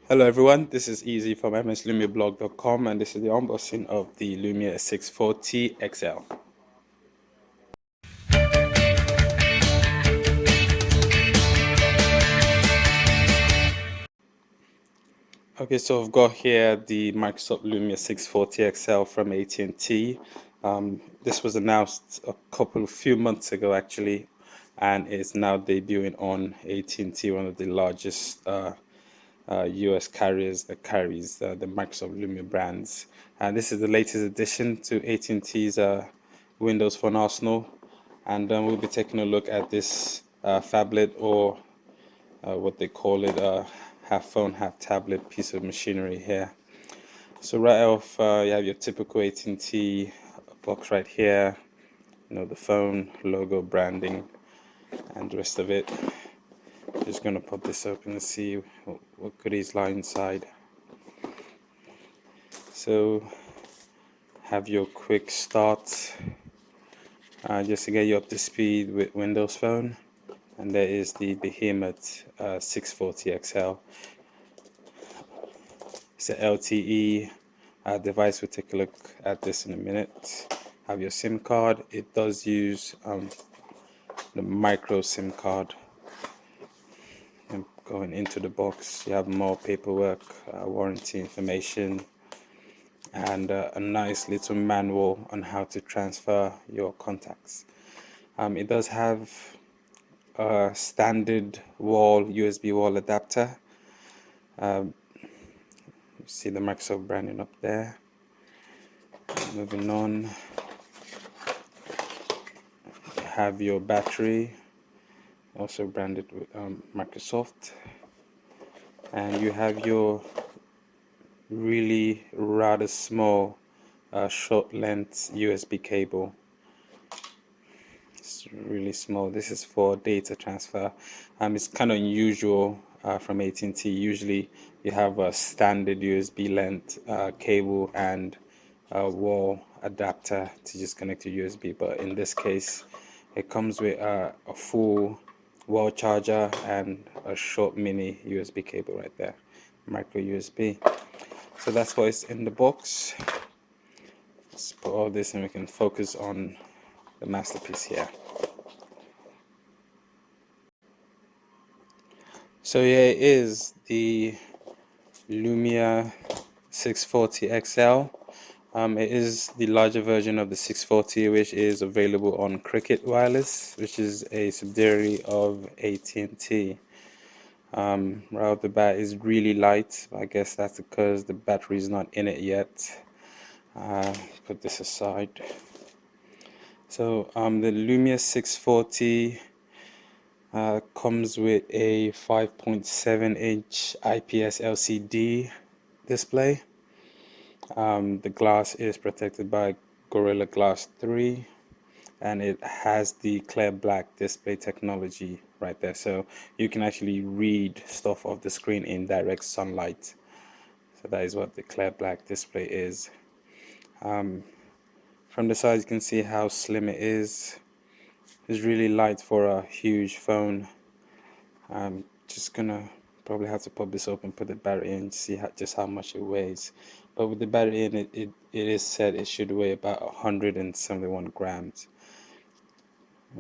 Hello everyone, this is Easy from mslumiablog.com and this is the unboxing of the Lumia 640XL. Okay, so I've got here the Microsoft Lumia 640XL from AT&T. This was announced a few months ago actually, and it's now debuting on AT&T, one of the largest US carriers that carries the Microsoft Lumia brands. And this is the latest addition to AT&T's Windows Phone arsenal. And we'll be taking a look at this phablet, or what they call it, half phone, half tablet piece of machinery here. So right off, you have your typical AT&T box right here. The phone logo, branding, and the rest of it. Just gonna pop this open and see what goodies lie inside. So have your quick start, just to get you up to speed with Windows Phone. And there is the behemoth 640XL. It's an LTE device. We'll take a look at this in a minute. Have your SIM card. It does use the micro SIM card. And going into the box, you have more paperwork, warranty information, and a nice little manual on how to transfer your contacts. It does have a standard USB wall adapter. You see the Microsoft branding up there. Moving on, you have your battery, also branded with Microsoft, and you have your really rather small short length USB cable. It's really small. This is for data transfer. It's kind of unusual from AT&T. Usually you have a standard USB length cable and a wall adapter to just connect to USB, but in this case it comes with a full wall charger and a short mini USB cable right there, micro USB. So that's what's in the box. Let's put all this and we can focus on the masterpiece here. So here is the Lumia 640XL. It is the larger version of the 640, which is available on Cricket Wireless, which is a subsidiary of AT&T. Right off the bat is really light. I guess that's because the battery is not in it yet. Put this aside. So the Lumia 640 comes with a 5.7-inch IPS LCD display. The glass is protected by Gorilla Glass 3, and it has the clear black display technology right there, so you can actually read stuff off the screen in direct sunlight. So that is what the clear black display is. From the side you can see how slim it is. It's really light for a huge phone. I'm just gonna probably have to pop this open, put the battery in, see just how much it weighs. But with the battery in it is said it should weigh about 171 grams.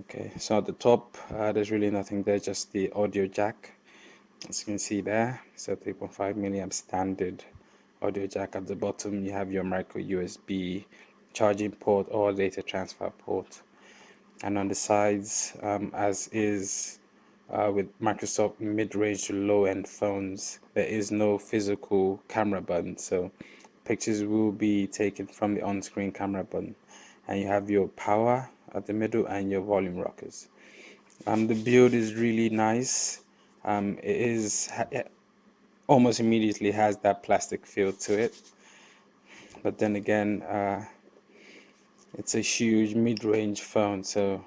Okay, so at the top there's really nothing there, just the audio jack, as you can see there. So 3.5 milliamp standard audio jack. At the bottom you have your micro USB charging port or data transfer port, and on the sides, as is with Microsoft mid-range to low-end phones, there is no physical camera button, so pictures will be taken from the on-screen camera button. And you have your power at the middle and your volume rockers. The build is really nice. It almost immediately has that plastic feel to it, but then again, it's a huge mid-range phone, so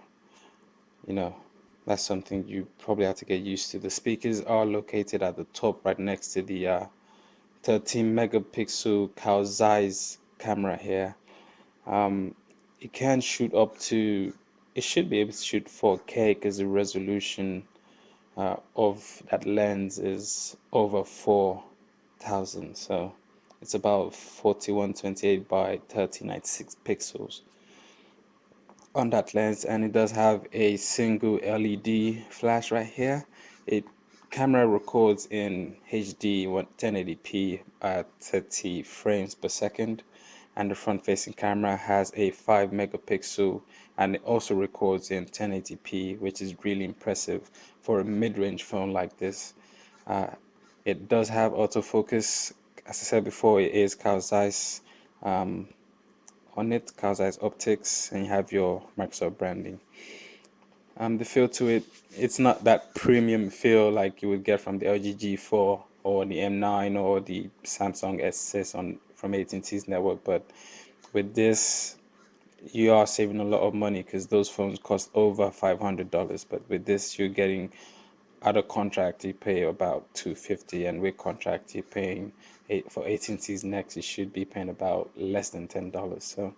that's something you probably have to get used to. The speakers are located at the top, right next to the 13 megapixel Carl Zeiss camera here. It can shoot up to, it should be able to shoot 4K because the resolution of that lens is over 4 1000. So it's about 4128 by 3096 pixels on that lens, and it does have a single LED flash right here. It camera records in HD 1080p at 30 frames per second, and the front facing camera has a 5 megapixel, and it also records in 1080p, which is really impressive for a mid-range phone like this. It does have autofocus. As I said before, it is Carl Zeiss on it, Carl Zeiss optics, and you have your Microsoft branding. The feel to it, it's not that premium feel like you would get from the LG G4 or the M9 or the Samsung S6 from AT&T's network, but with this, you are saving a lot of money because those phones cost over $500. But with this, you're getting out of contract, you pay about $250, and with contract, you're paying for AT&T's Next, you should be paying about less than $10. So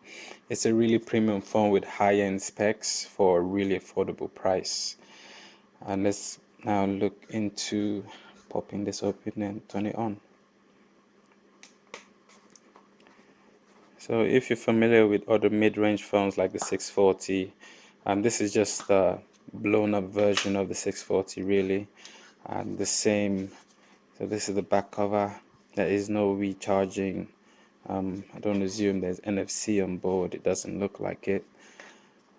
it's a really premium phone with high-end specs for a really affordable price. And let's now look into popping this open and turn it on. So if you're familiar with other mid-range phones like the 640, this is just the blown up version of the 640 really. And the same, so this is the back cover. There is no recharging. I don't assume there's NFC on board. It doesn't look like it.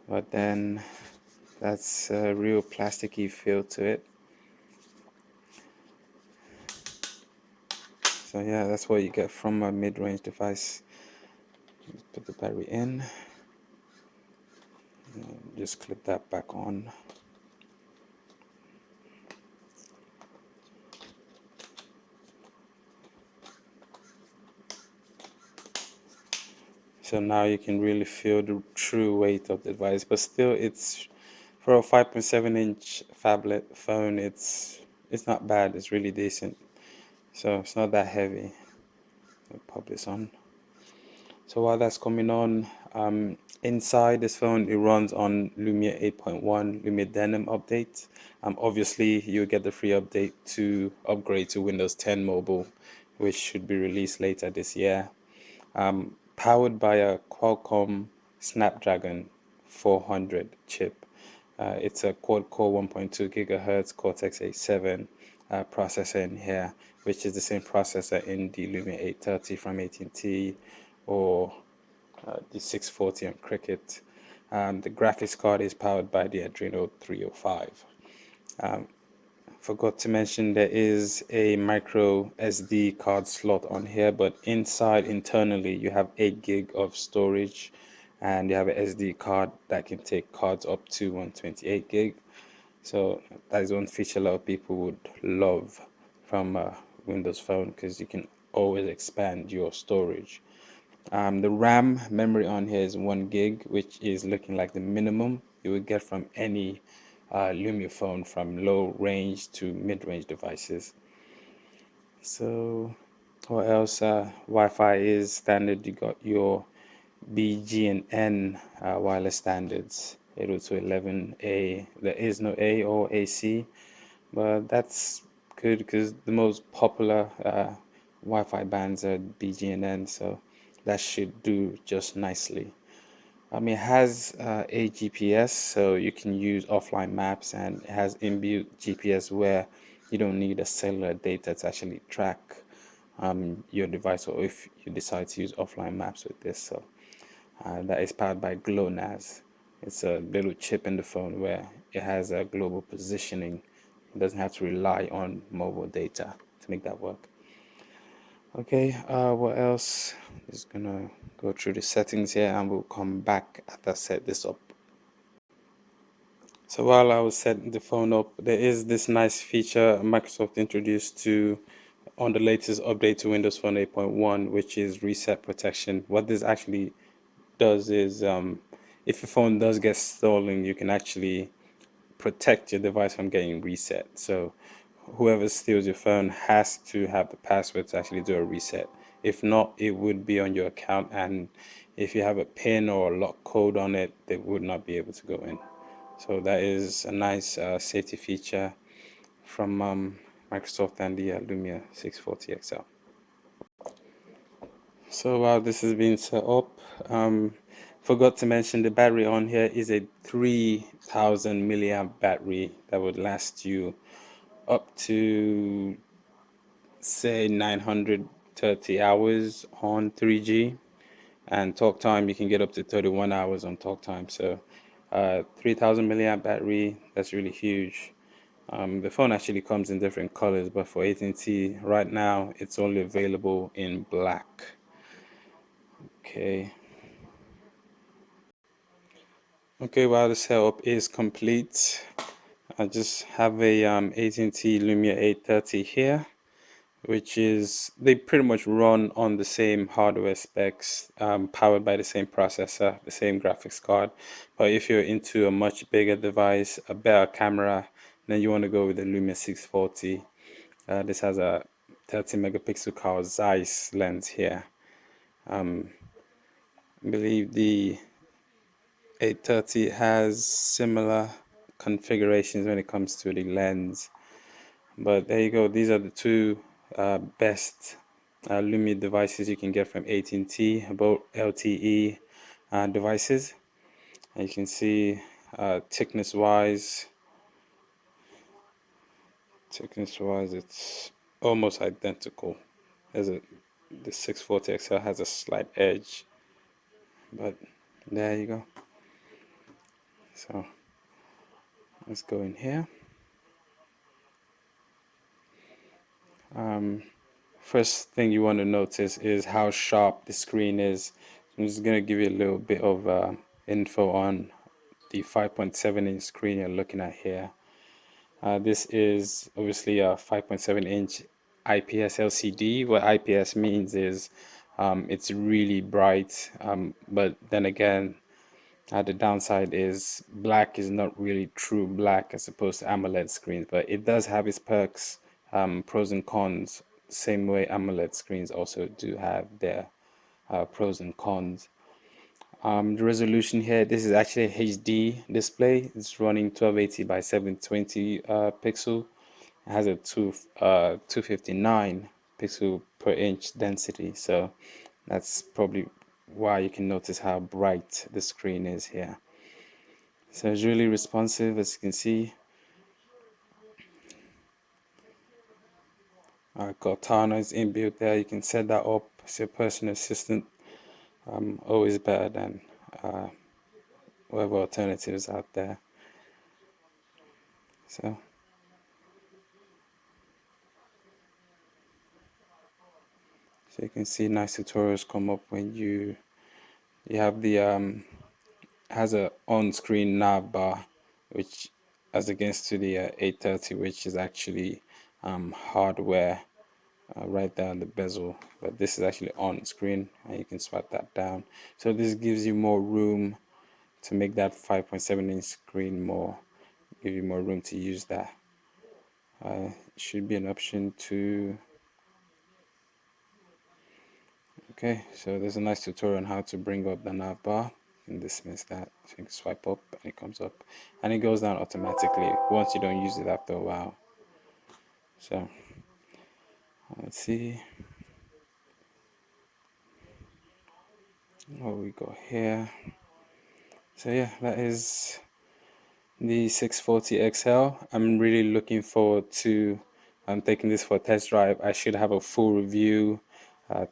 But then that's a real plasticky feel to it. So yeah, that's what you get from a mid-range device. Put the battery in. Just clip that back on. So now you can really feel the true weight of the device, but still it's for a 5.7-inch phablet phone, it's not bad, it's really decent. So it's not that heavy. I'll pop this on. So while that's coming on, inside this phone, it runs on Lumia 8.1 Lumia Denim update. Obviously, you'll get the free update to upgrade to Windows 10 Mobile, which should be released later this year. Powered by a Qualcomm Snapdragon 400 chip. It's a quad-core 1.2 gigahertz Cortex-A7 processor in here, which is the same processor in the Lumia 830 from AT&T or the 640 on Cricket. The graphics card is powered by the Adreno 305. Forgot to mention there is a micro SD card slot on here, but inside internally you have 8 gig of storage, and you have an SD card that can take cards up to 128 gig. So that is one feature a lot of people would love from a Windows phone, because you can always expand your storage. The RAM memory on here is 1 gig, which is looking like the minimum you would get from any Lumia phone, from low range to mid range devices. So, what else? Wi-Fi is standard. You got your BG and N wireless standards, 802.11a. There is no A or AC, but that's good because the most popular Wi-Fi bands are BG and N, so that should do just nicely. It has a GPS, so you can use offline maps, and it has inbuilt GPS where you don't need a cellular data to actually track your device, or if you decide to use offline maps with this. So that is powered by GLONASS. It's a little chip in the phone where it has a global positioning. It doesn't have to rely on mobile data to make that work. Okay, what else? Just gonna go through the settings here, and we'll come back after I set this up. So while I was setting the phone up, there is this nice feature Microsoft introduced on the latest update to Windows Phone 8.1, which is reset protection. What this actually does is, if your phone does get stolen, you can actually protect your device from getting reset. So whoever steals your phone has to have the password to actually do a reset. If not, it would be on your account, and if you have a PIN or a lock code on it, they would not be able to go in. So that is a nice safety feature from Microsoft and the Lumia 640XL. So while this is being set up, um, forgot to mention the battery on here is a 3000 milliamp battery that would last you up to say 930 hours on 3G, and talk time you can get up to 31 hours on talk time. So 3000 milliamp battery, that's really huge. The phone actually comes in different colors, but for AT&T right now it's only available in black. Okay. Okay, while the setup is complete, I just have a AT&T Lumia 830 here, which is, they pretty much run on the same hardware specs, powered by the same processor, the same graphics card. But if you're into a much bigger device, a better camera, then you want to go with the Lumia 640. This has a 30 megapixel Carl Zeiss lens here. I believe the 830 has similar configurations when it comes to the lens. But there you go. These are the two best Lumia devices you can get from AT&T, both LTE devices. And you can see thickness-wise, it's almost identical. The 640XL has a slight edge, but there you go. So let's go in here. First thing you want to notice is how sharp the screen is. I'm just going to give you a little bit of info on the 5.7-inch screen you're looking at here. This is obviously a 5.7-inch IPS LCD. What IPS means is it's really bright, but then again, the downside is black is not really true black as opposed to AMOLED screens, but it does have its perks, pros and cons, same way AMOLED screens also do have their pros and cons. The resolution here, this is actually a HD display. It's running 1280 by 720 pixel. It has a 259 pixel per inch density, so that's probably why you can notice how bright the screen is here. So it's really responsive, as you can see. Cortana is inbuilt there. You can set that up as your personal assistant. Always better than whatever alternatives out there. So you can see nice tutorials come up when you have the has a on-screen nav bar, which as against to the 830, which is actually hardware right there on the bezel, but this is actually on screen and you can swipe that down. So this gives you more room to make that 5.7-inch screen give you more room to use that. Should be an option to. Okay, so there's a nice tutorial on how to bring up the nav bar and dismiss that. So you can swipe up and it comes up, and it goes down automatically once you don't use it after a while. So let's see what we got here. So yeah, that is the 640XL. I'm really looking forward to taking this for a test drive. I should have a full review,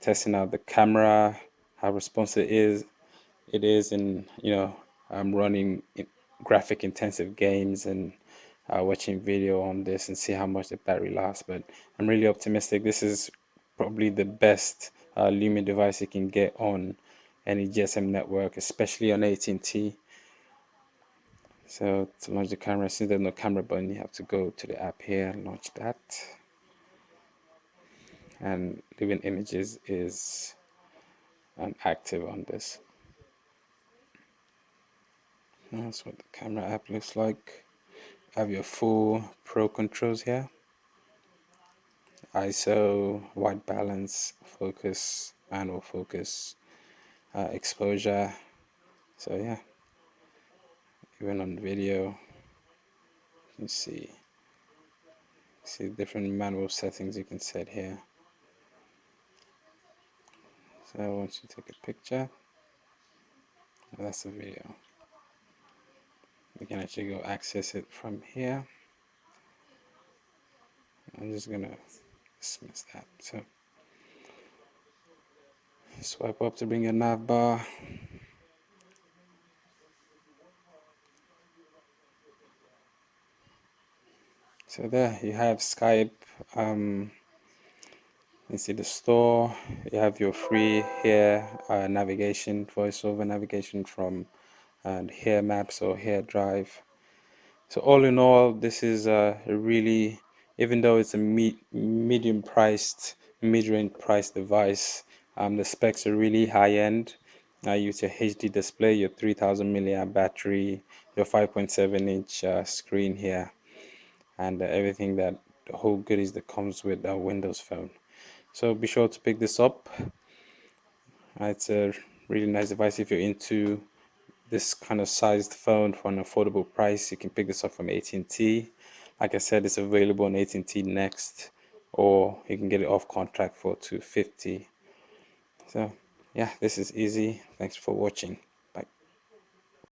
testing out the camera, how responsive it is, and I'm running graphic intensive games and watching video on this and see how much the battery lasts. But I'm really optimistic. This is probably the best Lumia device you can get on any GSM network, especially on AT&T. So to launch the camera, since there's no camera button, you have to go to the app here, launch that, and leaving images is active on this. That's what the camera app looks like. Have your full pro controls here: ISO, white balance, focus, manual focus, exposure. So yeah, even on video, you see different manual settings you can set here. So once you take a picture, that's the video. We can actually go access it from here. I'm just gonna dismiss that. So swipe up to bring your nav bar. So there you have Skype. You see the store. You have your free here navigation, voiceover navigation from here maps or here drive. So all in all, this is a really, even though it's a medium priced, mid-range priced device, the specs are really high end. Use your HD display, your 3000 milliamp battery, your 5.7-inch screen here, and everything that the whole goodies that comes with a Windows phone. So be sure to pick this up. It's a really nice device if you're into this kind of sized phone for an affordable price. You can pick this up from At&t. Like I said, it's available on At&t Next, or you can get it off contract for $250. So yeah, this is easy. Thanks for watching.